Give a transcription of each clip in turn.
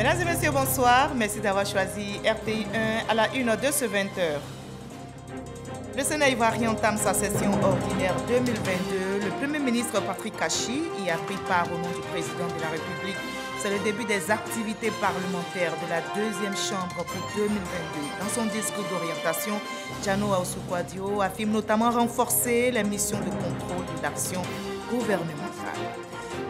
Mesdames et messieurs, bonsoir. Merci d'avoir choisi RTI 1 à la une de ce 20h. Le Sénat ivoirien entame sa session ordinaire 2022. Le Premier ministre Patrick Kachi y a pris part au nom du président de la République. C'est le début des activités parlementaires de la deuxième chambre pour 2022. Dans son discours d'orientation, Jano Aousou-Kouadio affirme notamment renforcer les missions de contrôle de l'action gouvernementale.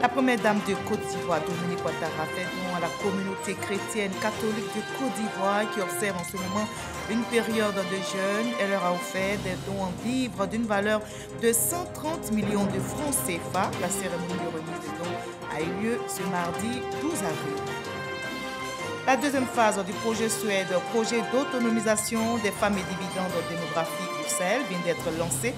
La première dame de Côte d'Ivoire, Dominique Ouattara, fait don à la communauté chrétienne catholique de Côte d'Ivoire qui observe en ce moment une période de jeûne. Elle leur a offert des dons en vivres d'une valeur de 130 millions de francs CFA. La cérémonie de remise des dons a eu lieu ce mardi 12 avril. La deuxième phase du projet Suède, projet d'autonomisation des femmes et dividendes démographiques du Sahel, vient d'être lancé.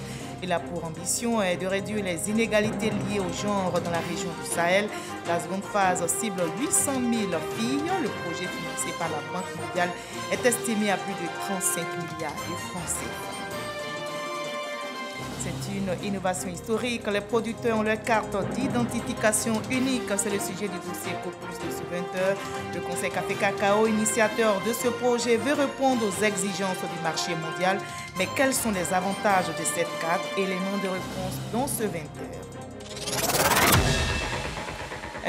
Il a pour ambition de réduire les inégalités liées au genre dans la région du Sahel. La seconde phase cible 800 000 filles. Le projet financé par la Banque mondiale est estimé à plus de 35 milliards de francs CFA. C'est une innovation historique. Les producteurs ont leur carte d'identification unique. C'est le sujet du dossier Ecoplus de ce 20h. Le Conseil Café Cacao, initiateur de ce projet, veut répondre aux exigences du marché mondial. Mais quels sont les avantages de cette carte? Éléments de réponse dans ce 20h.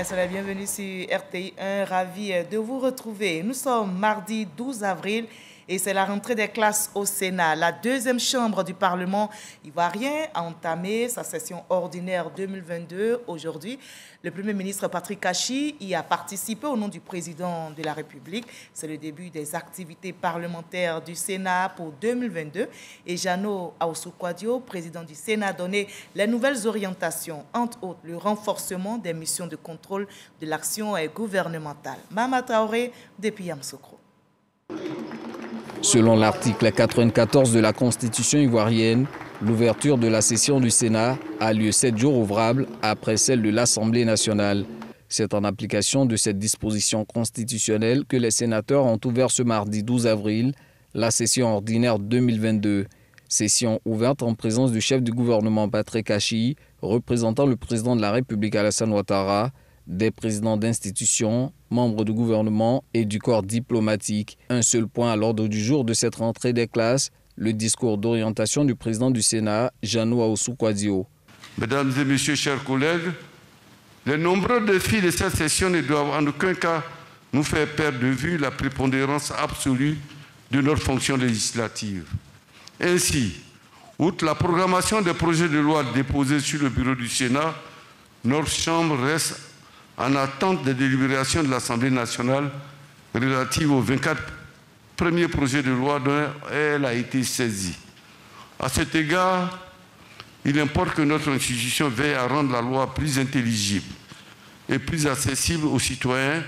Soyez la bienvenue sur RTI 1. Ravi de vous retrouver. Nous sommes mardi 12 avril. Et c'est la rentrée des classes au Sénat. La deuxième chambre du Parlement ivoirien a entamé sa session ordinaire 2022 aujourd'hui. Le Premier ministre Patrick Kachi y a participé au nom du président de la République. C'est le début des activités parlementaires du Sénat pour 2022. Et Jano Aousou-Kouadio, président du Sénat, a donné les nouvelles orientations, entre autres le renforcement des missions de contrôle de l'action gouvernementale. Mama Traoré, depuis Yamoussoukro. Selon l'article 94 de la Constitution ivoirienne, l'ouverture de la session du Sénat a lieu 7 jours ouvrables après celle de l'Assemblée nationale. C'est en application de cette disposition constitutionnelle que les sénateurs ont ouvert ce mardi 12 avril la session ordinaire 2022. Session ouverte en présence du chef du gouvernement Patrick Kachi, représentant le président de la République Alassane Ouattara, des présidents d'institutions, membres du gouvernement et du corps diplomatique. Un seul point à l'ordre du jour de cette rentrée des classes, le discours d'orientation du président du Sénat, Jano Aousou-Kouadio. Mesdames et messieurs, chers collègues, les nombreux défis de cette session ne doivent en aucun cas nous faire perdre de vue la prépondérance absolue de notre fonction législative. Ainsi, outre la programmation des projets de loi déposés sur le bureau du Sénat, notre Chambre reste en attente des délibérations de l'Assemblée nationale relatives aux 24 premiers projets de loi dont elle a été saisie. À cet égard, il importe que notre institution veille à rendre la loi plus intelligible et plus accessible aux citoyens,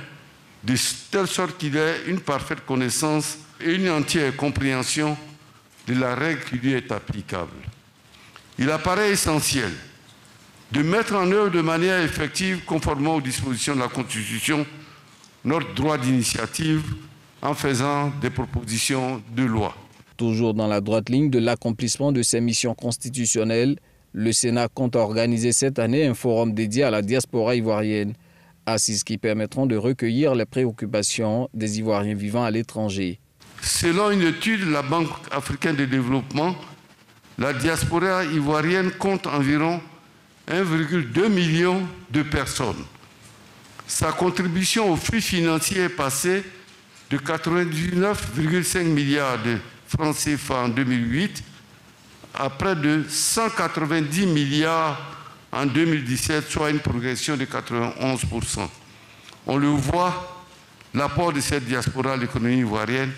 de telle sorte qu'il ait une parfaite connaissance et une entière compréhension de la règle qui lui est applicable. Il apparaît essentiel de mettre en œuvre de manière effective, conformément aux dispositions de la Constitution, notre droit d'initiative en faisant des propositions de loi. Toujours dans la droite ligne de l'accomplissement de ses missions constitutionnelles, le Sénat compte organiser cette année un forum dédié à la diaspora ivoirienne, assises qui permettront de recueillir les préoccupations des Ivoiriens vivant à l'étranger. Selon une étude de la Banque africaine de développement, la diaspora ivoirienne compte environ 1,2 million de personnes. Sa contribution au flux financier est passée de 99,5 milliards de francs CFA en 2008 à près de 190 milliards en 2017, soit une progression de 91%. On le voit, l'apport de cette diaspora à l'économie ivoirienne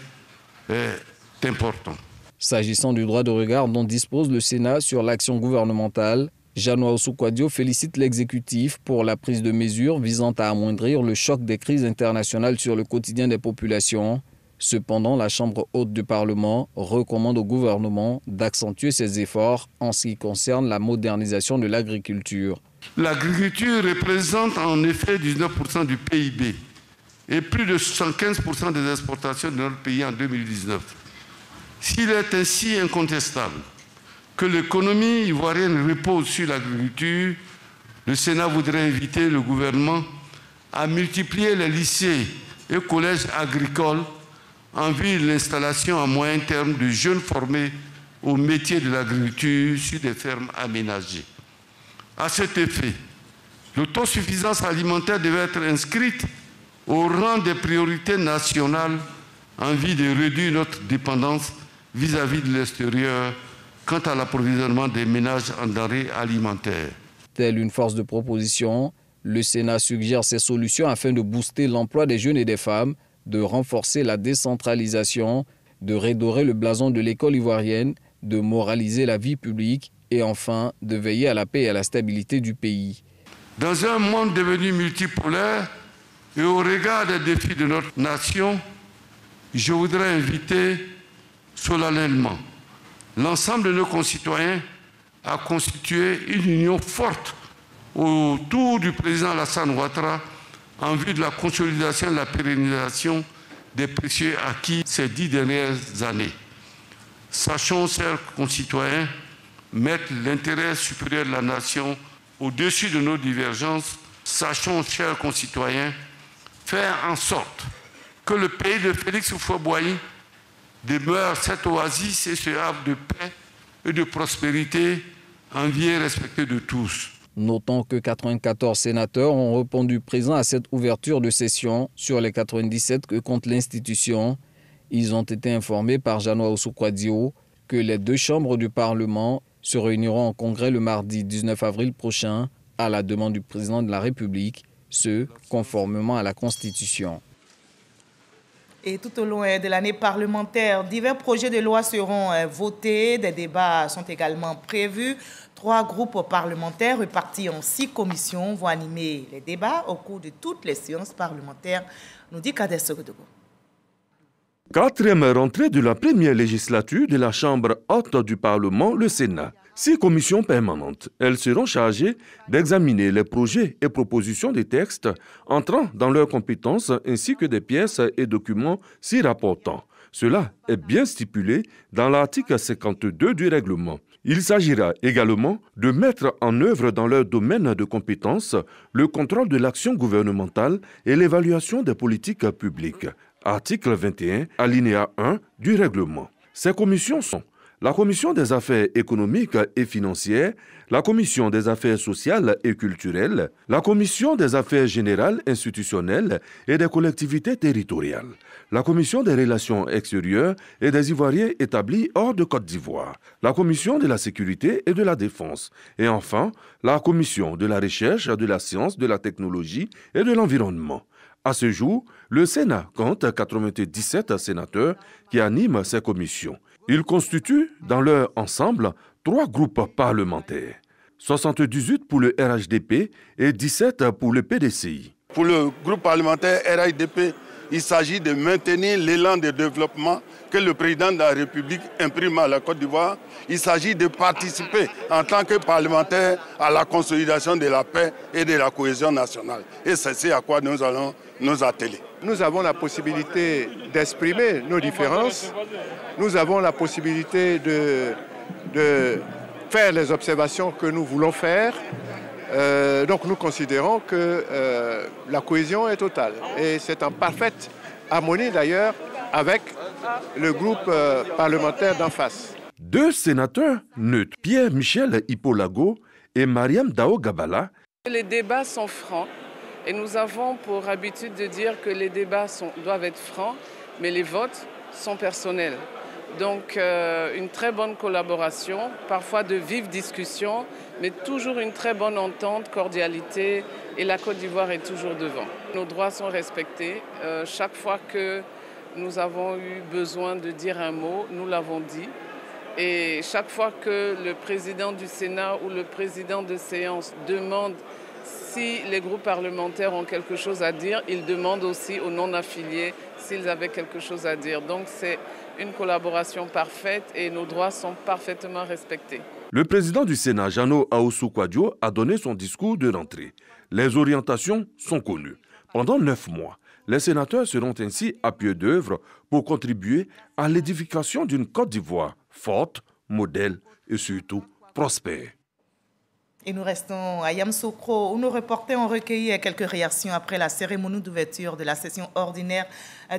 est important. S'agissant du droit de regard dont dispose le Sénat sur l'action gouvernementale, Jano Aousou-Kouadio félicite l'exécutif pour la prise de mesures visant à amoindrir le choc des crises internationales sur le quotidien des populations. Cependant, la Chambre haute du Parlement recommande au gouvernement d'accentuer ses efforts en ce qui concerne la modernisation de l'agriculture. L'agriculture représente en effet 19% du PIB et plus de 75% des exportations de notre pays en 2019. S'il est ainsi incontestable que l'économie ivoirienne repose sur l'agriculture, le Sénat voudrait inviter le gouvernement à multiplier les lycées et collèges agricoles en vue de l'installation à moyen terme de jeunes formés au métier de l'agriculture sur des fermes aménagées. À cet effet, l'autosuffisance alimentaire devait être inscrite au rang des priorités nationales en vue de réduire notre dépendance vis-à-vis de l'extérieur quant à l'approvisionnement des ménages en denrées alimentaires. Telle une force de proposition, le Sénat suggère ces solutions afin de booster l'emploi des jeunes et des femmes, de renforcer la décentralisation, de redorer le blason de l'école ivoirienne, de moraliser la vie publique et enfin de veiller à la paix et à la stabilité du pays. Dans un monde devenu multipolaire et au regard des défis de notre nation, je voudrais inviter solennellement l'ensemble de nos concitoyens à constituer une union forte autour du président Alassane Ouattara en vue de la consolidation et de la pérennisation des précieux acquis ces 10 dernières années. Sachons, chers concitoyens, mettre l'intérêt supérieur de la nation au-dessus de nos divergences. Sachons, chers concitoyens, faire en sorte que le pays de Félix Houphouët-Boigny demeure cette oasis et ce havre de paix et de prospérité envié et respecté de tous. Notons que 94 sénateurs ont répondu présents à cette ouverture de session sur les 97 que compte l'institution. Ils ont été informés par Jeannot Ahoussou-Kouadio que les 2 chambres du Parlement se réuniront en congrès le mardi 19 avril prochain à la demande du président de la République, ce conformément à la Constitution. Et tout au long de l'année parlementaire, divers projets de loi seront votés. Des débats sont également prévus. 3 groupes parlementaires répartis en 6 commissions vont animer les débats au cours de toutes les séances parlementaires, nous dit Kader Sogodogo. 4e rentrée de la première législature de la Chambre haute du Parlement, le Sénat. 6 commissions permanentes. Elles seront chargées d'examiner les projets et propositions des textes entrant dans leurs compétences ainsi que des pièces et documents s'y rapportant. Cela est bien stipulé dans l'article 52 du règlement. Il s'agira également de mettre en œuvre dans leur domaine de compétences le contrôle de l'action gouvernementale et l'évaluation des politiques publiques. Article 21, alinéa 1 du règlement. Ces commissions sont la Commission des affaires économiques et financières, la Commission des affaires sociales et culturelles, la Commission des affaires générales institutionnelles et des collectivités territoriales, la Commission des relations extérieures et des Ivoiriens établis hors de Côte d'Ivoire, la Commission de la sécurité et de la défense, et enfin la Commission de la recherche, de la science, de la technologie et de l'environnement. À ce jour, le Sénat compte 97 sénateurs qui animent ces commissions. Ils constituent dans leur ensemble 3 groupes parlementaires, 78 pour le RHDP et 17 pour le PDCI. Pour le groupe parlementaire RHDP, il s'agit de maintenir l'élan de développement que le président de la République imprime à la Côte d'Ivoire. Il s'agit de participer en tant que parlementaire à la consolidation de la paix et de la cohésion nationale. Et c'est ce à quoi nous allons nous atteler. Nous avons la possibilité d'exprimer nos différences. Nous avons la possibilité de faire les observations que nous voulons faire. Donc nous considérons que la cohésion est totale. Et c'est en parfaite harmonie d'ailleurs avec le groupe parlementaire d'en face. 2 sénateurs neutres, Pierre-Michel Hipolago et Mariam Dao Gabala. Les débats sont francs et nous avons pour habitude de dire que les débats doivent être francs, mais les votes sont personnels. Donc une très bonne collaboration, parfois de vives discussions, mais toujours une très bonne entente, cordialité, et la Côte d'Ivoire est toujours devant. Nos droits sont respectés. Chaque fois que nous avons eu besoin de dire un mot, nous l'avons dit. Et chaque fois que le président du Sénat ou le président de séance demande si les groupes parlementaires ont quelque chose à dire, ils demandent aussi aux non-affiliés s'ils avaient quelque chose à dire. Donc c'est une collaboration parfaite et nos droits sont parfaitement respectés. Le président du Sénat, Jeannot Ahoussou-Kouadio, a donné son discours de rentrée. Les orientations sont connues. Pendant 9 mois, les sénateurs seront ainsi à pied d'œuvre pour contribuer à l'édification d'une Côte d'Ivoire forte, modèle et surtout prospère. Et nous restons à Yamoussoukro, où nos reporters ont recueilli quelques réactions après la cérémonie d'ouverture de la session ordinaire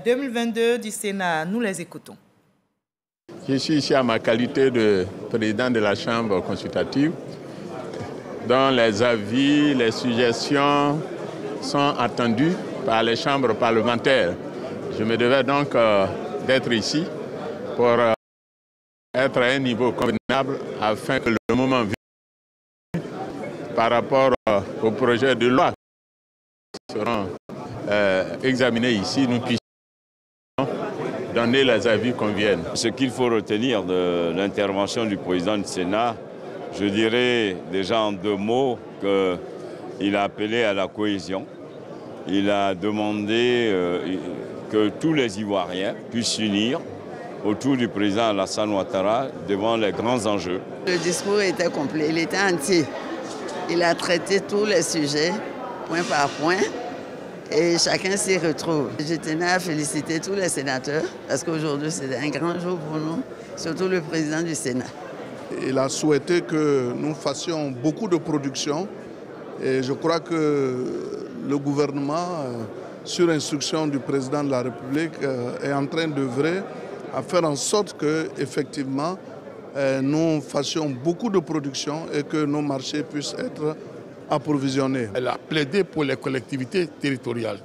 2022 du Sénat. Nous les écoutons. Je suis ici à ma qualité de président de la Chambre consultative, dont les avis, les suggestions sont attendus par les chambres parlementaires. Je me devais donc d'être ici pour être à un niveau convenable afin que le moment venu, par rapport au projet de loi qui seront examinés ici, nous puissions donner les avis qu'on vienne. Ce qu'il faut retenir de l'intervention du président du Sénat, je dirais déjà en 2 mots qu'il a appelé à la cohésion. Il a demandé que tous les Ivoiriens puissent s'unir autour du président Alassane Ouattara devant les grands enjeux. Le discours était complet, il était entier. Il a traité tous les sujets, point par point, et chacun s'y retrouve. Je tenais à féliciter tous les sénateurs, parce qu'aujourd'hui c'est un grand jour pour nous, surtout le président du Sénat. Il a souhaité que nous fassions beaucoup de production, et je crois que le gouvernement, sur instruction du président de la République, est en train d'œuvrer à faire en sorte que, effectivement, nous fassions beaucoup de production et que nos marchés puissent être approvisionnés. Elle a plaidé pour les collectivités territoriales.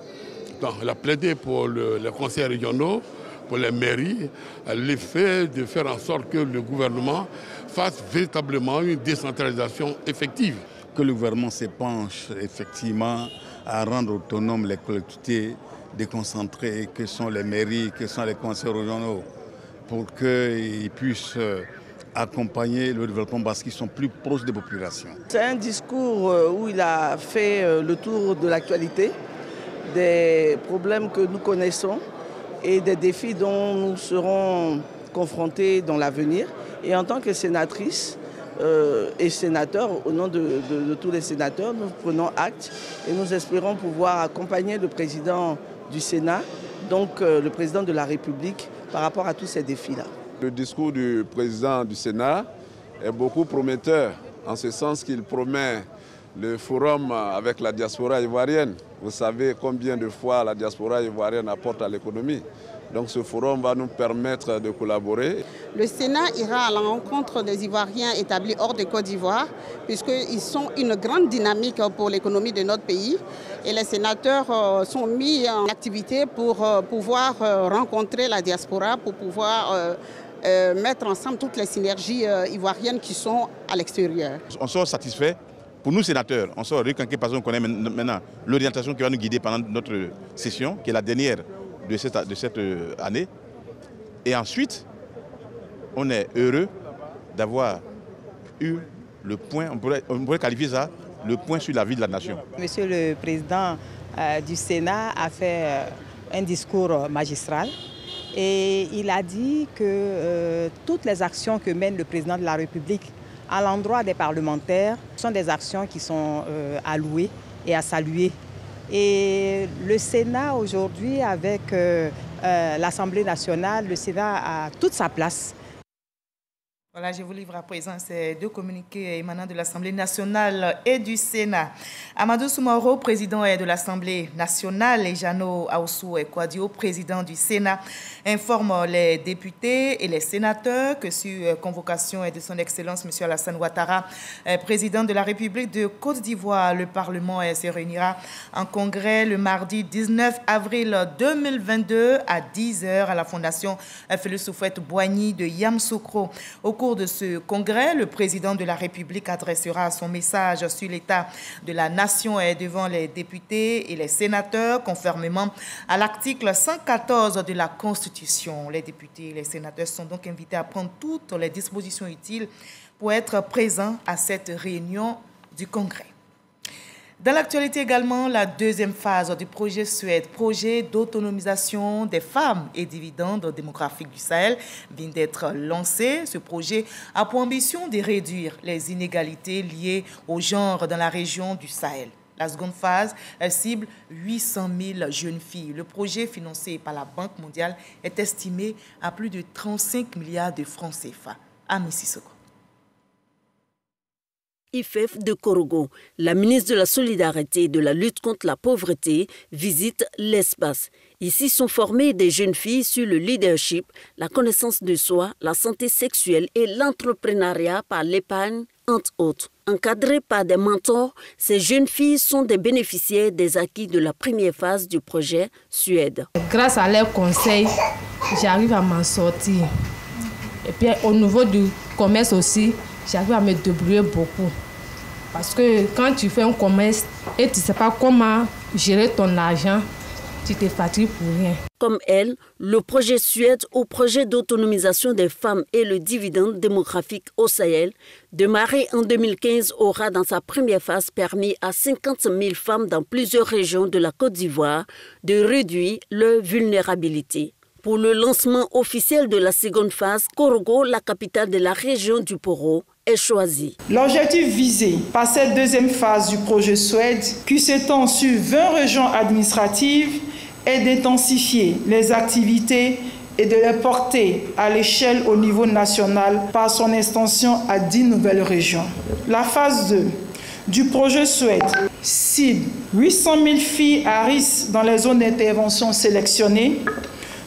Donc, elle a plaidé pour les conseils régionaux, pour les mairies, l'effet de faire en sorte que le gouvernement fasse véritablement une décentralisation effective. Que le gouvernement s'épanche effectivement à rendre autonomes les collectivités déconcentrées, que sont les mairies, que sont les conseils régionaux, pour qu'ils puissent accompagner le développement parce qu'ils sont plus proches des populations. C'est un discours où il a fait le tour de l'actualité, des problèmes que nous connaissons et des défis dont nous serons confrontés dans l'avenir. Et en tant que sénatrice et sénateur, au nom de tous les sénateurs, nous prenons acte et nous espérons pouvoir accompagner le président du Sénat, donc le président de la République, par rapport à tous ces défis-là. Le discours du président du Sénat est beaucoup prometteur, en ce sens qu'il promet le forum avec la diaspora ivoirienne. Vous savez combien de fois la diaspora ivoirienne apporte à l'économie. Donc ce forum va nous permettre de collaborer. Le Sénat ira à la rencontre des Ivoiriens établis hors de Côte d'Ivoire, puisqu'ils sont une grande dynamique pour l'économie de notre pays. Et les sénateurs sont mis en activité pour pouvoir rencontrer la diaspora, pour pouvoir mettre ensemble toutes les synergies ivoiriennes qui sont à l'extérieur. On sort satisfait. Pour nous, sénateurs, on sort requinqués parce qu'on connaît maintenant l'orientation qui va nous guider pendant notre session, qui est la dernière de cette année. Et ensuite, on est heureux d'avoir eu le point, on pourrait qualifier ça, le point sur la vie de la nation. Monsieur le Président du Sénat a fait un discours magistral et il a dit que toutes les actions que mène le Président de la République à l'endroit des parlementaires sont des actions qui sont à louer et à saluer. Et le Sénat aujourd'hui, avec l'Assemblée nationale, le Sénat a toute sa place. Voilà, je vous livre à présent ces 2 communiqués émanant de l'Assemblée nationale et du Sénat. Amadou Soumaoro, président de l'Assemblée nationale, et Jeannot Aoussou Kouadio, président du Sénat, informent les députés et les sénateurs que sur convocation de son Excellence M. Alassane Ouattara, président de la République de Côte d'Ivoire, le Parlement se réunira en congrès le mardi 19 avril 2022 à 10h à la Fondation Félix Houphouët-Boigny de Yamoussoukro. Au cours de ce congrès, le président de la République adressera son message sur l'état de la nation devant les députés et les sénateurs, conformément à l'article 114 de la Constitution. Les députés et les sénateurs sont donc invités à prendre toutes les dispositions utiles pour être présents à cette réunion du congrès. Dans l'actualité également, la 2e phase du projet Suède, projet d'autonomisation des femmes et dividendes démographiques du Sahel, vient d'être lancé. Ce projet a pour ambition de réduire les inégalités liées au genre dans la région du Sahel. La seconde phase cible 800 000 jeunes filles. Le projet financé par la Banque mondiale est estimé à plus de 35 milliards de francs CFA. À Mississauga. IFEF de Korogo. La ministre de la Solidarité et de la lutte contre la pauvreté visite l'espace. Ici sont formées des jeunes filles sur le leadership, la connaissance de soi, la santé sexuelle et l'entrepreneuriat par l'épargne, entre autres. Encadrées par des mentors, ces jeunes filles sont des bénéficiaires des acquis de la première phase du projet Suède. Grâce à leurs conseils, j'arrive à m'en sortir. Et puis au niveau du commerce aussi, j'arrive à me débrouiller beaucoup. Parce que quand tu fais un commerce et tu ne sais pas comment gérer ton argent, tu te fatigues pour rien. Comme elle, le projet Suède ou projet d'autonomisation des femmes et le dividende démographique au Sahel, démarré en 2015, aura dans sa première phase permis à 50 000 femmes dans plusieurs régions de la Côte d'Ivoire de réduire leur vulnérabilité. Pour le lancement officiel de la seconde phase, Korogo, la capitale de la région du Poro, est choisi. L'objectif visé par cette deuxième phase du projet Suède, qui s'étend sur 20 régions administratives, est d'intensifier les activités et de les porter à l'échelle au niveau national par son extension à 10 nouvelles régions. La phase 2 du projet Suède cible 800 000 filles à risque dans les zones d'intervention sélectionnées,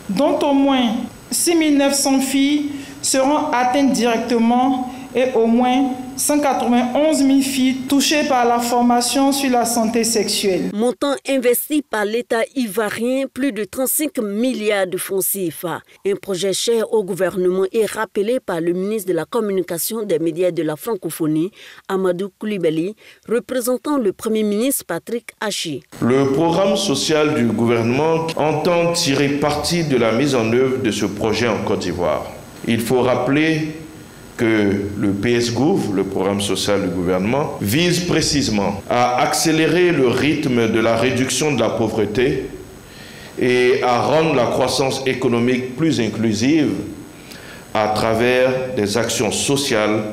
dont au moins 6 900 filles seront atteintes directement et au moins 191 000 filles touchées par la formation sur la santé sexuelle. Montant investi par l'État ivoirien, plus de 35 milliards de francs CFA. Un projet cher au gouvernement et rappelé par le ministre de la Communication, des médias et de la francophonie, Amadou Koulibaly, représentant le Premier ministre Patrick Hachi. Le programme social du gouvernement entend tirer parti de la mise en œuvre de ce projet en Côte d'Ivoire. Il faut rappeler que le PSGouv, le programme social du gouvernement, vise précisément à accélérer le rythme de la réduction de la pauvreté et à rendre la croissance économique plus inclusive à travers des actions sociales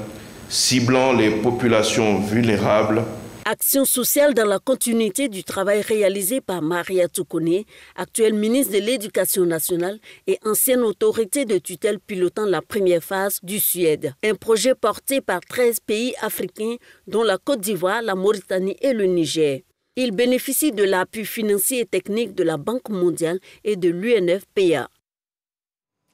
ciblant les populations vulnérables. Action sociale dans la continuité du travail réalisé par Maria Toukone, actuelle ministre de l'Éducation nationale et ancienne autorité de tutelle pilotant la première phase du Suède. Un projet porté par 13 pays africains, dont la Côte d'Ivoire, la Mauritanie et le Niger. Il bénéficie de l'appui financier et technique de la Banque mondiale et de l'UNFPA.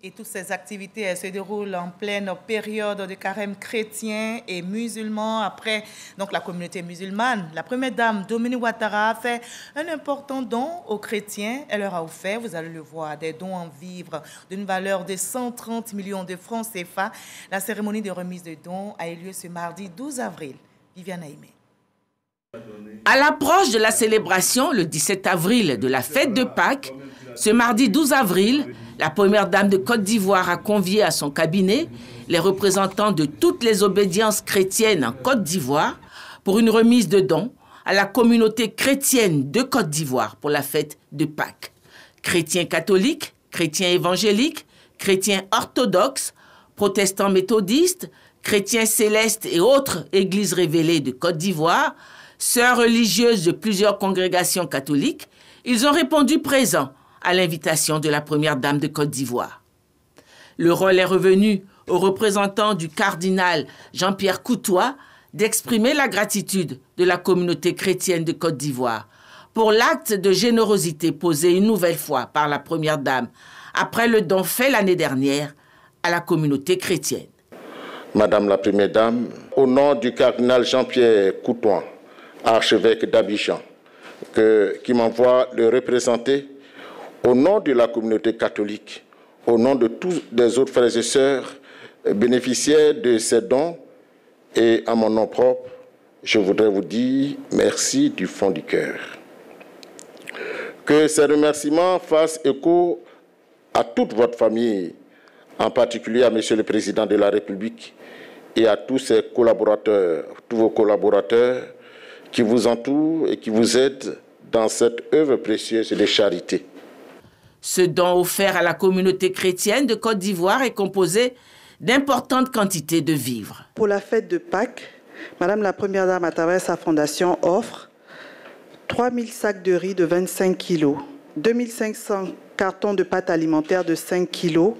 Et toutes ces activités se déroulent en pleine période de carême chrétien et musulman. Après donc, la communauté musulmane, la première dame Dominique Ouattara a fait un important don aux chrétiens. Elle leur a offert, vous allez le voir, des dons en vivres d'une valeur de 130 millions de francs CFA. La cérémonie de remise de dons a eu lieu ce mardi 12 avril. Viviane Aimé. À l'approche de la célébration, le 17 avril, de la fête de Pâques, ce mardi 12 avril, la première dame de Côte d'Ivoire a convié à son cabinet les représentants de toutes les obédiences chrétiennes en Côte d'Ivoire pour une remise de dons à la communauté chrétienne de Côte d'Ivoire pour la fête de Pâques. Chrétiens catholiques, chrétiens évangéliques, chrétiens orthodoxes, protestants méthodistes, chrétiens célestes et autres églises révélées de Côte d'Ivoire, sœurs religieuses de plusieurs congrégations catholiques, ils ont répondu présents à l'invitation de la première dame de Côte d'Ivoire. Le rôle est revenu aux représentants du cardinal Jean-Pierre Coutois d'exprimer la gratitude de la communauté chrétienne de Côte d'Ivoire pour l'acte de générosité posé une nouvelle fois par la première dame après le don fait l'année dernière à la communauté chrétienne. Madame la première dame, au nom du cardinal Jean-Pierre Coutois, archevêque d'Abidjan, qui m'envoie le représenter au nom de la communauté catholique, au nom de tous les autres frères et sœurs bénéficiaires de ces dons et à mon nom propre, je voudrais vous dire merci du fond du cœur. Que ces remerciements fassent écho à toute votre famille, en particulier à Monsieur le Président de la République et à tous ses collaborateurs, tous vos collaborateurs qui vous entourent et qui vous aident dans cette œuvre précieuse de charité. Ce don offert à la communauté chrétienne de Côte d'Ivoire est composé d'importantes quantités de vivres. Pour la fête de Pâques, Madame la Première Dame, à travers sa fondation, offre 3 000 sacs de riz de 25 kg, 2 500 cartons de pâtes alimentaires de 5 kg,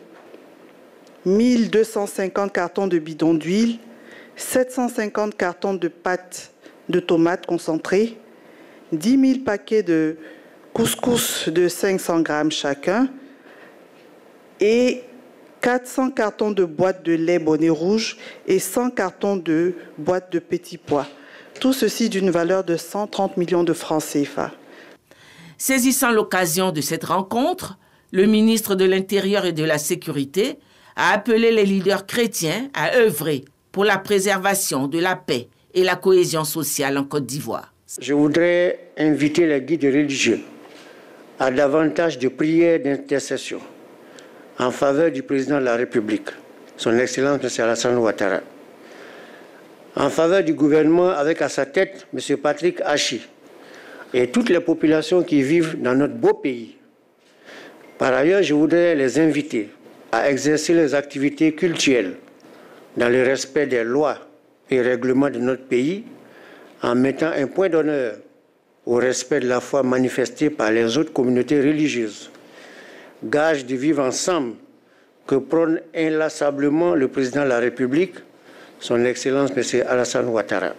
1 250 cartons de bidons d'huile, 750 cartons de pâte de tomates concentrées, 10 000 paquets de couscous de 500 grammes chacun et 400 cartons de boîtes de lait bonnet rouge et 100 cartons de boîtes de petits pois. Tout ceci d'une valeur de 130 millions de francs CFA. Saisissant l'occasion de cette rencontre, le ministre de l'Intérieur et de la Sécurité a appelé les leaders chrétiens à œuvrer pour la préservation de la paix et la cohésion sociale en Côte d'Ivoire. Je voudrais inviter les guides religieux à davantage de prières d'intercession en faveur du président de la République, son Excellence M. Alassane Ouattara, en faveur du gouvernement avec à sa tête M. Patrick Hachi et toutes les populations qui vivent dans notre beau pays. Par ailleurs, je voudrais les inviter à exercer les activités cultuelles dans le respect des lois et règlements de notre pays en mettant un point d'honneur au respect de la foi manifestée par les autres communautés religieuses. Gage de vivre ensemble que prône inlassablement le président de la République, son Excellence M. Alassane Ouattara.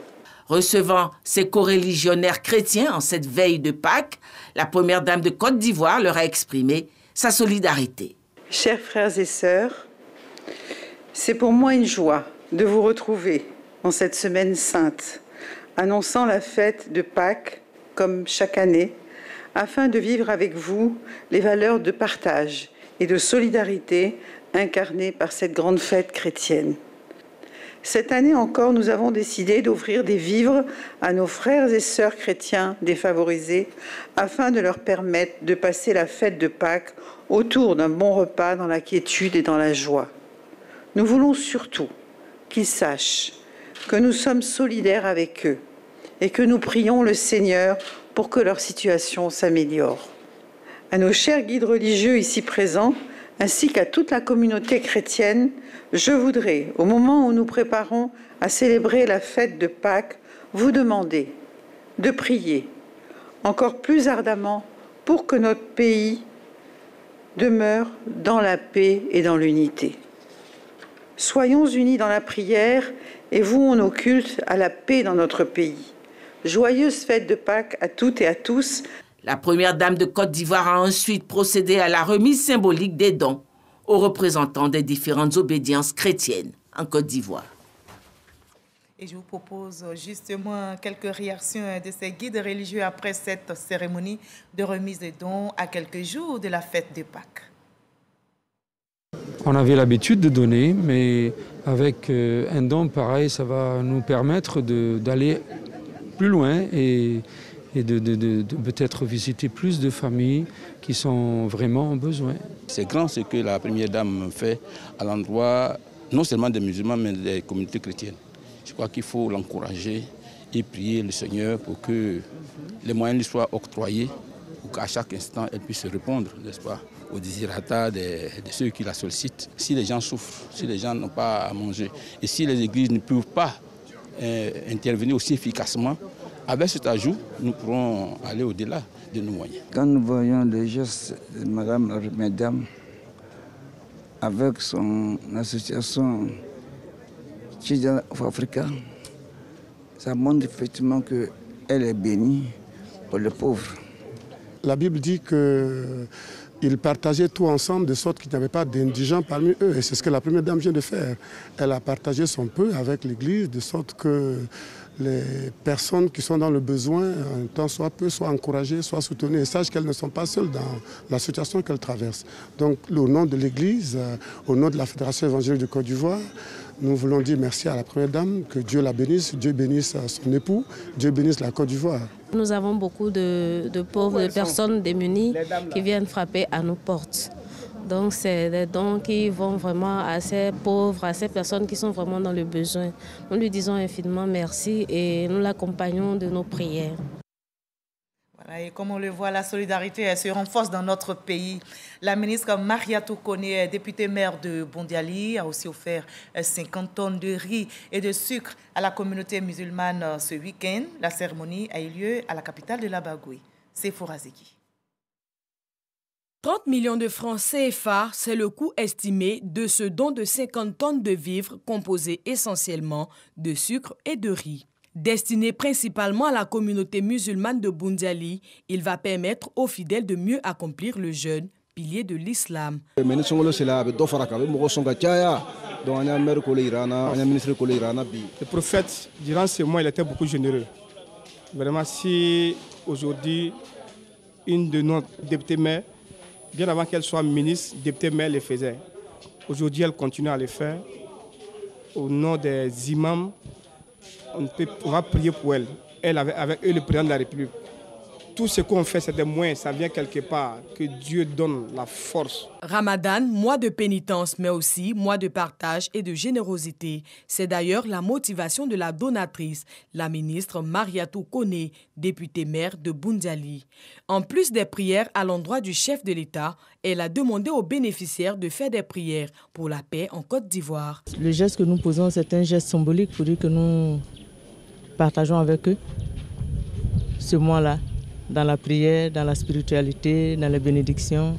Recevant ses coreligionnaires chrétiens en cette veille de Pâques, la première dame de Côte d'Ivoire leur a exprimé sa solidarité. Chers frères et sœurs, c'est pour moi une joie de vous retrouver en cette semaine sainte, annonçant la fête de Pâques comme chaque année, afin de vivre avec vous les valeurs de partage et de solidarité incarnées par cette grande fête chrétienne. Cette année encore, nous avons décidé d'offrir des vivres à nos frères et sœurs chrétiens défavorisés afin de leur permettre de passer la fête de Pâques autour d'un bon repas dans la quiétude et dans la joie. Nous voulons surtout qu'ils sachent que nous sommes solidaires avec eux et que nous prions le Seigneur pour que leur situation s'améliore. À nos chers guides religieux ici présents, ainsi qu'à toute la communauté chrétienne, je voudrais, au moment où nous préparons à célébrer la fête de Pâques, vous demander de prier encore plus ardemment pour que notre pays demeure dans la paix et dans l'unité. Soyons unis dans la prière et vouons nos cultes à la paix dans notre pays. Joyeuse fête de Pâques à toutes et à tous. La première dame de Côte d'Ivoire a ensuite procédé à la remise symbolique des dons aux représentants des différentes obédiences chrétiennes en Côte d'Ivoire. Et je vous propose justement quelques réactions de ces guides religieux après cette cérémonie de remise de dons à quelques jours de la fête de Pâques. On avait l'habitude de donner, mais avec un don pareil, ça va nous permettre d'aller plus loin et de peut-être visiter plus de familles qui sont vraiment en besoin. C'est grand ce que la première dame fait à l'endroit non seulement des musulmans, mais des communautés chrétiennes. Je crois qu'il faut l'encourager et prier le Seigneur pour que les moyens lui soient octroyés, pour qu'à chaque instant, elle puisse répondre, n'est-ce pas, aux désirata de ceux qui la sollicitent. Si les gens souffrent, si les gens n'ont pas à manger, et si les églises ne peuvent pas intervenir aussi efficacement, avec cet ajout, nous pourrons aller au-delà de nos moyens. Quand nous voyons les gestes de Madame la Première Dame avec son association Children of Africa, ça montre effectivement qu'elle est bénie pour les pauvres. La Bible dit qu'ils partageaient tout ensemble de sorte qu'il n'y avait pas d'indigents parmi eux. Et c'est ce que la Première Dame vient de faire. Elle a partagé son peu avec l'Église de sorte que les personnes qui sont dans le besoin, un temps soit peu, soient encouragées, soient soutenues et sachent qu'elles ne sont pas seules dans la situation qu'elles traversent. Donc, au nom de l'Église, au nom de la Fédération évangélique de Côte d'Ivoire, nous voulons dire merci à la Première Dame, que Dieu la bénisse, Dieu bénisse son époux, Dieu bénisse la Côte d'Ivoire. Nous avons beaucoup de pauvres, de personnes démunies qui viennent frapper à nos portes. Donc c'est des dons qui vont vraiment à ces pauvres, à ces personnes qui sont vraiment dans le besoin. Nous lui disons infiniment merci et nous l'accompagnons de nos prières. Voilà, et comme on le voit, la solidarité elle se renforce dans notre pays. La ministre Mariatou Koné, députée maire de Bondiali, a aussi offert 50 tonnes de riz et de sucre à la communauté musulmane ce week-end. La cérémonie a eu lieu à la capitale de la Bagoui. C'est Fourazeki. 30 millions de francs CFA, c'est le coût estimé de ce don de 50 tonnes de vivres composés essentiellement de sucre et de riz. Destiné principalement à la communauté musulmane de Boundiali, il va permettre aux fidèles de mieux accomplir le jeûne, pilier de l'islam. Le prophète, durant ce mois, il était beaucoup généreux. Vraiment, si aujourd'hui, une de nos députées mères, bien avant qu'elle soit ministre, députée mère le faisait. Aujourd'hui, elle continue à le faire. Au nom des imams, on va prier pour elle. Elle avec eux, le président de la République. Tout ce qu'on fait, c'est des moyens, ça vient quelque part, que Dieu donne la force. Ramadan, mois de pénitence, mais aussi mois de partage et de générosité. C'est d'ailleurs la motivation de la donatrice, la ministre Mariatou Kone, députée maire de Boundiali. En plus des prières à l'endroit du chef de l'État, elle a demandé aux bénéficiaires de faire des prières pour la paix en Côte d'Ivoire. Le geste que nous posons, c'est un geste symbolique pour dire que nous partageons avec eux ce mois-là, dans la prière, dans la spiritualité, dans les bénédictions,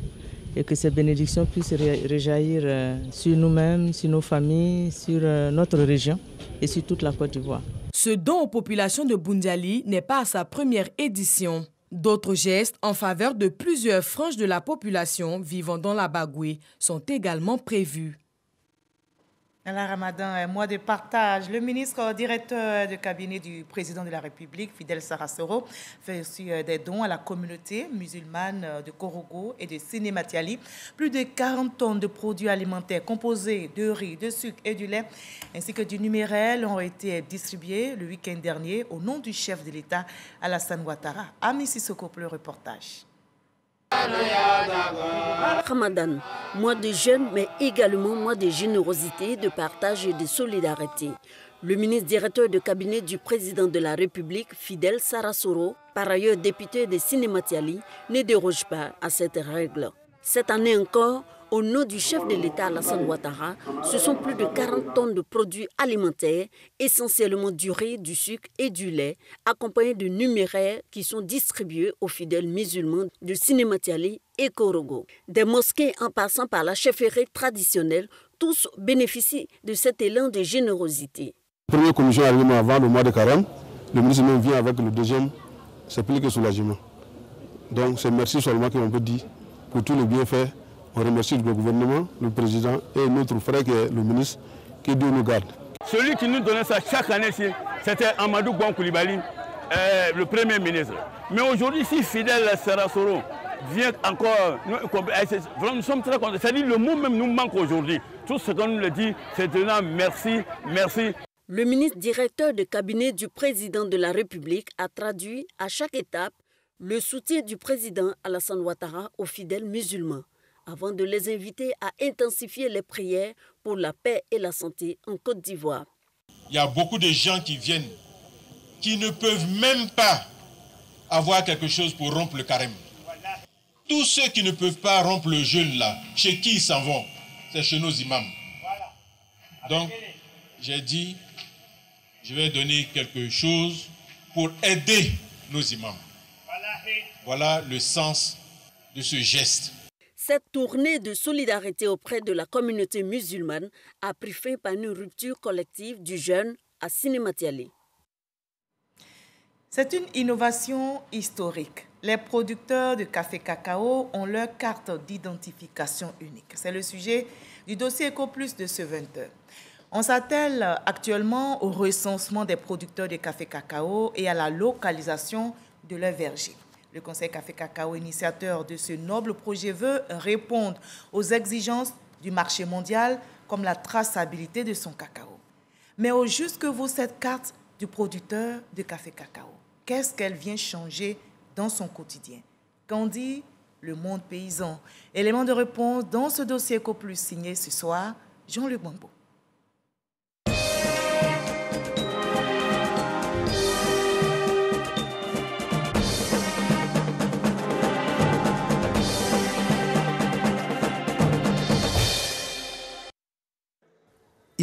et que ces bénédictions puissent rejaillir sur nous-mêmes, sur nos familles, sur notre région et sur toute la Côte d'Ivoire. Ce don aux populations de Boundiali n'est pas à sa première édition. D'autres gestes en faveur de plusieurs franges de la population vivant dans la Bagoué sont également prévus. Dans la Ramadan, un mois de partage, le ministre directeur de cabinet du président de la République, Fidel Sarasoro, fait aussi des dons à la communauté musulmane de Korogo et de Sinématiali. Plus de 40 tonnes de produits alimentaires composés de riz, de sucre et du lait, ainsi que du numéraire ont été distribués le week-end dernier au nom du chef de l'État, Alassane Ouattara. Ami Sissoko pour le reportage. Ramadan, mois de jeûne, mais également mois de générosité, de partage et de solidarité. Le ministre directeur de cabinet du président de la République, Fidel Sarasoro, par ailleurs député de Sinématiali, ne déroge pas à cette règle. Cette année encore, au nom du chef de l'État Alassane Ouattara, ce sont plus de 40 tonnes de produits alimentaires, essentiellement du riz, du sucre et du lait, accompagnés de numéraires qui sont distribués aux fidèles musulmans de Sinématiali et Korogo. Des mosquées en passant par la chefferie traditionnelle, tous bénéficient de cet élan de générosité. Première commission arrivée avant le mois de carême, le ministre même vient avec le deuxième, c'est plus que soulagement. Donc c'est merci seulement qu'on peut dire pour tous les bienfaits. On remercie le gouvernement, le président et notre frère qui est le ministre, que Dieu nous garde. Celui qui nous donnait ça chaque année, c'était Amadou Bon Koulibaly, le premier ministre. Mais aujourd'hui, si Fidel Sarasoro vient encore, nous sommes très contents. C'est-à-dire le mot même nous manque aujourd'hui. Tout ce qu'on nous dit, c'est de dire merci, merci. Le ministre directeur de cabinet du président de la République a traduit à chaque étape le soutien du président Alassane Ouattara aux fidèles musulmans, avant de les inviter à intensifier les prières pour la paix et la santé en Côte d'Ivoire. Il y a beaucoup de gens qui viennent, qui ne peuvent même pas avoir quelque chose pour rompre le carême. Tous ceux qui ne peuvent pas rompre le jeûne là, chez qui ils s'en vont? C'est chez nos imams. Donc, j'ai dit, je vais donner quelque chose pour aider nos imams. Voilà le sens de ce geste. Cette tournée de solidarité auprès de la communauté musulmane a pris fin par une rupture collective du jeûne à Sinématiali. C'est une innovation historique. Les producteurs de café cacao ont leur carte d'identification unique. C'est le sujet du dossier EcoPlus de ce 20h. On s'attelle actuellement au recensement des producteurs de café cacao et à la localisation de leurs vergers. Le Conseil Café Cacao, initiateur de ce noble projet, veut répondre aux exigences du marché mondial comme la traçabilité de son cacao. Mais au juste que vous, cette carte du producteur de café cacao, qu'est-ce qu'elle vient changer dans son quotidien? Qu'en dit le monde paysan? Élément de réponse dans ce dossier EcoPlus signé ce soir, Jean-Luc Bambo.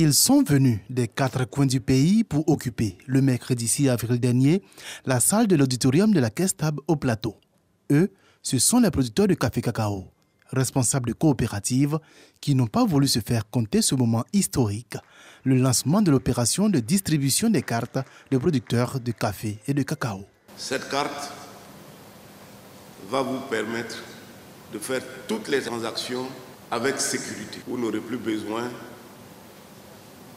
Ils sont venus des 4 coins du pays pour occuper, le mercredi 6 avril dernier, la salle de l'auditorium de la Caisse Tab au Plateau. Eux, ce sont les producteurs de café cacao. responsables de coopératives, qui n'ont pas voulu se faire compter ce moment historique, le lancement de l'opération de distribution des cartes de producteurs de café et de cacao. Cette carte va vous permettre de faire toutes les transactions avec sécurité. Vous n'aurez plus besoin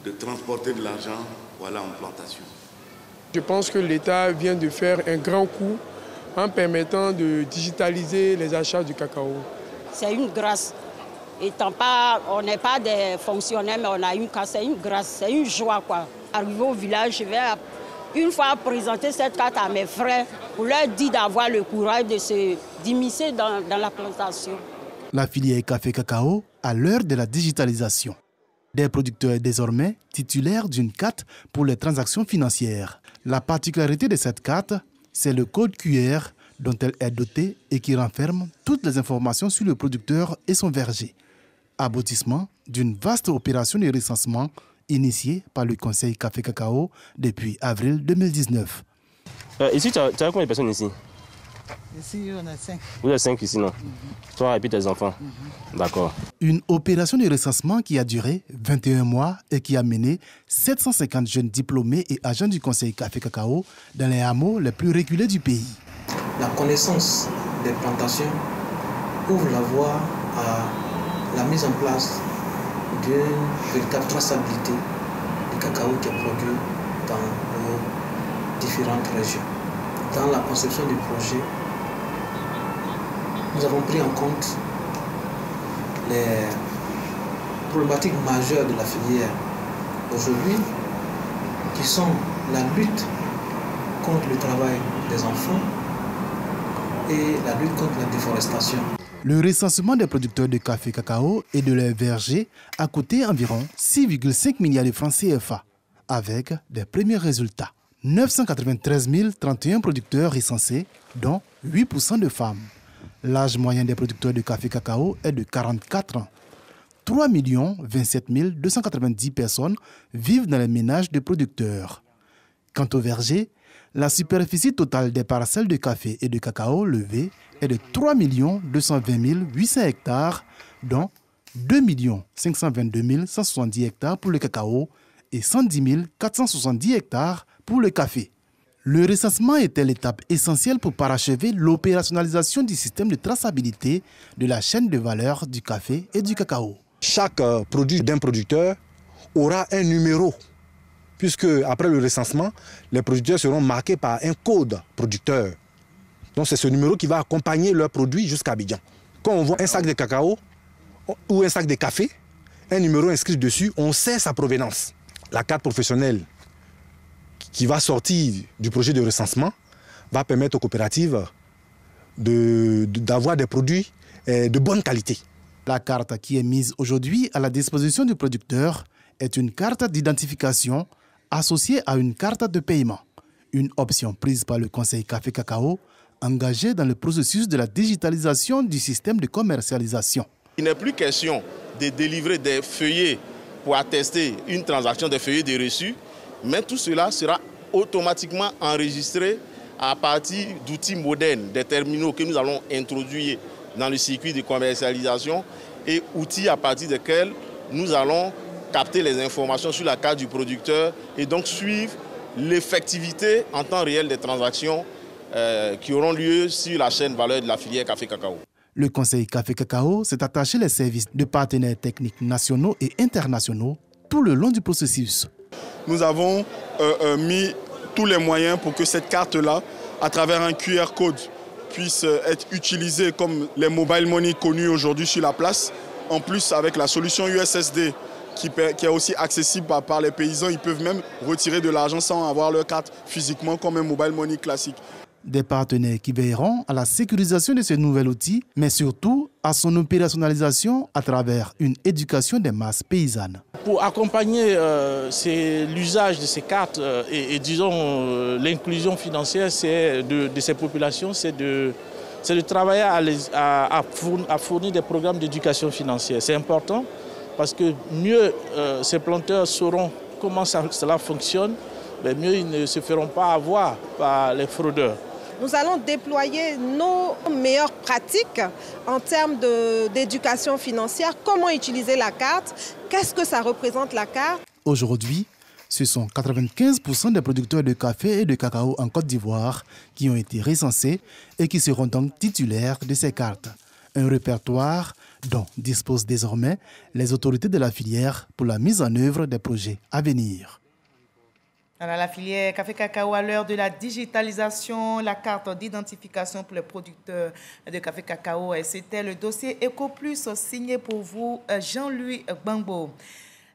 de transporter de l'argent pour aller en plantation. Je pense que l'État vient de faire un grand coup en permettant de digitaliser les achats du cacao. C'est une grâce. On n'est pas des fonctionnaires, mais on a une carte, c'est une grâce, c'est une joie, quoi. Arrivé au village, je vais une fois présenter cette carte à mes frères pour leur dire d'avoir le courage de d'immiscer dans la plantation. La filière café-cacao à l'heure de la digitalisation. Des producteurs désormais titulaires d'une carte pour les transactions financières. La particularité de cette carte, c'est le code QR dont elle est dotée et qui renferme toutes les informations sur le producteur et son verger. Aboutissement d'une vaste opération de recensement initiée par le Conseil Café-Cacao depuis avril 2019. Ici, tu as combien de personnes ici? Ici, on a 5. Vous êtes 5 ici, non? Toi et puis tes enfants. D'accord. Une opération de recensement qui a duré 21 mois et qui a mené 750 jeunes diplômés et agents du Conseil Café-Cacao dans les hameaux les plus reculés du pays. La connaissance des plantations ouvre la voie à la mise en place d'une véritable traçabilité du cacao qui est produit dans nos différentes régions. Dans la conception du projet, nous avons pris en compte les problématiques majeures de la filière aujourd'hui, qui sont la lutte contre le travail des enfants et la lutte contre la déforestation. Le recensement des producteurs de café-cacao et de leurs vergers a coûté environ 6,5 milliards de francs CFA, avec des premiers résultats. 993 031 producteurs recensés, dont 8% de femmes. L'âge moyen des producteurs de café-cacao est de 44 ans. 3 027 290 personnes vivent dans les ménages de producteurs. Quant aux vergers, la superficie totale des parcelles de café et de cacao levées est de 3 220 800 hectares, dont 2 522 170 hectares pour le cacao et 110 470 hectares pour le café. Le recensement était l'étape essentielle pour parachever l'opérationnalisation du système de traçabilité de la chaîne de valeur du café et du cacao. Chaque produit d'un producteur aura un numéro, puisque après le recensement, les producteurs seront marqués par un code producteur. Donc c'est ce numéro qui va accompagner leurs produits jusqu'à Abidjan. Quand on voit un sac de cacao ou un sac de café, un numéro inscrit dessus, on sait sa provenance. La carte professionnelle qui va sortir du projet de recensement va permettre aux coopératives d'avoir des produits de bonne qualité. La carte qui est mise aujourd'hui à la disposition du producteur est une carte d'identification associée à une carte de paiement. Une option prise par le Conseil Café-Cacao, engagé dans le processus de la digitalisation du système de commercialisation. Il n'est plus question de délivrer des feuillets pour attester une transaction des feuillets de reçus, mais tout cela sera automatiquement enregistré à partir d'outils modernes, des terminaux que nous allons introduire dans le circuit de commercialisation et outils à partir desquels nous allons capter les informations sur la carte du producteur et donc suivre l'effectivité en temps réel des transactions qui auront lieu sur la chaîne valeur de la filière café-cacao. Le Conseil Café-Cacao s'est attaché les services de partenaires techniques nationaux et internationaux tout le long du processus. Nous avons mis tous les moyens pour que cette carte-là, à travers un QR code, puisse être utilisée comme les mobile money connus aujourd'hui sur la place. En plus, avec la solution USSD qui est aussi accessible par les paysans, ils peuvent même retirer de l'argent sans avoir leur carte physiquement comme un mobile money classique. Des partenaires qui veilleront à la sécurisation de ce nouvel outil, mais surtout à son opérationnalisation à travers une éducation des masses paysannes. Pour accompagner l'usage de ces cartes et disons l'inclusion financière de ces populations, c'est de travailler à fournir des programmes d'éducation financière. C'est important parce que mieux ces planteurs sauront comment cela fonctionne, mais mieux ils ne se feront pas avoir par les fraudeurs. nous allons déployer nos meilleures pratiques en termes d'éducation financière, comment utiliser la carte, qu'est-ce que ça représente la carte. Aujourd'hui, ce sont 95% des producteurs de café et de cacao en Côte d'Ivoire qui ont été recensés et qui seront donc titulaires de ces cartes. Un répertoire dont disposent désormais les autorités de la filière pour la mise en œuvre des projets à venir. Alors, la filière café-cacao, à l'heure de la digitalisation, la carte d'identification pour les producteurs de café-cacao, c'était le dossier EcoPlus signé pour vous, Jean-Louis Gbangbo.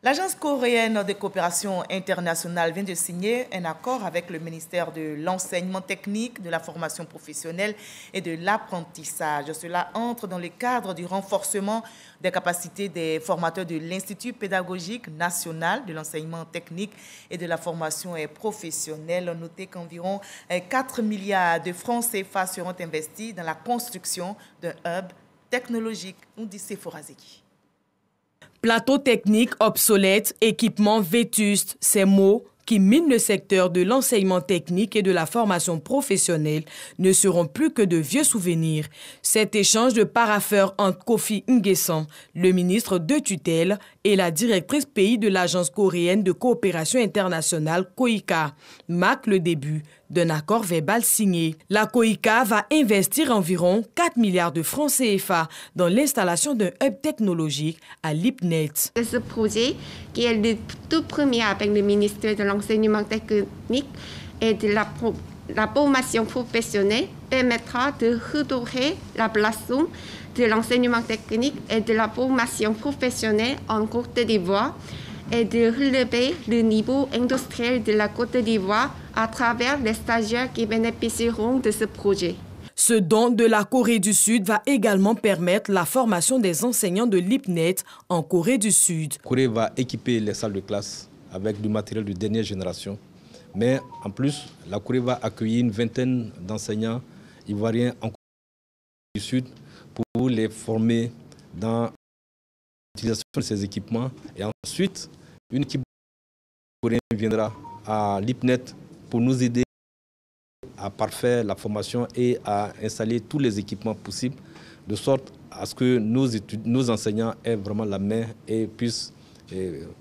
L'Agence coréenne de coopération internationale vient de signer un accord avec le ministère de l'enseignement technique, de la formation professionnelle et de l'apprentissage. Cela entre dans le cadre du renforcement des capacités des formateurs de l'Institut pédagogique national de l'enseignement technique et de la formation professionnelle. Notez qu'environ 4 milliards de francs CFA seront investis dans la construction d'un hub technologique, nous dit Sephora Zeki. Plateau technique obsolète, équipement vétuste, ces mots qui minent le secteur de l'enseignement technique et de la formation professionnelle ne seront plus que de vieux souvenirs. Cet échange de parapheurs entre Kofi Nguessan, le ministre de tutelle, et la directrice pays de l'Agence coréenne de coopération internationale, KOICA, marque le début d'un accord verbal signé. La KOICA va investir environ 4 milliards de francs CFA dans l'installation d'un hub technologique à Lipnet. Ce projet, qui est le tout premier avec le ministère de l'enseignement technique et de la formation professionnelle, permettra de redorer la place de l'enseignement technique et de la formation professionnelle en Côte d'Ivoire et de relever le niveau industriel de la Côte d'Ivoire à travers les stagiaires qui bénéficieront de ce projet. Ce don de la Corée du Sud va également permettre la formation des enseignants de Lipnet en Corée du Sud. La Corée va équiper les salles de classe avec du matériel de dernière génération. Mais en plus, la Corée va accueillir une vingtaine d'enseignants ivoiriens en Corée du Sud pour les former dans l'utilisation de ces équipements. Et ensuite, une équipe coréenne viendra à Lipnet pour nous aider à parfaire la formation et à installer tous les équipements possibles, de sorte à ce que nos enseignants aient vraiment la main et puissent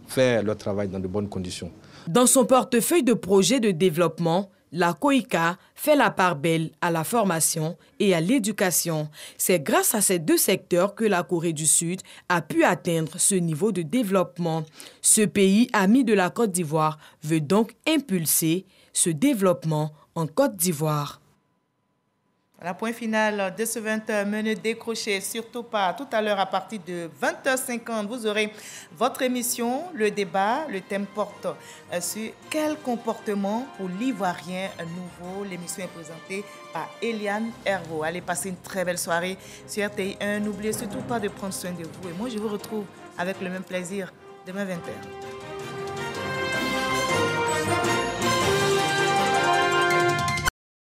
faire leur travail dans de bonnes conditions. Dans son portefeuille de projets de développement, la KOICA fait la part belle à la formation et à l'éducation. C'est grâce à ces deux secteurs que la Corée du Sud a pu atteindre ce niveau de développement. Ce pays ami de la Côte d'Ivoire veut donc impulser ce développement en Côte d'Ivoire. La point final de ce 20h, ne décrochez surtout pas. Tout à l'heure, à partir de 20h50, vous aurez votre émission, le débat. Le thème porte sur quel comportement pour l'Ivoirien nouveau. L'émission est présentée par Eliane Hervo. Allez passer une très belle soirée sur RTI1. N'oubliez surtout pas de prendre soin de vous. Et moi, je vous retrouve avec le même plaisir demain 20h.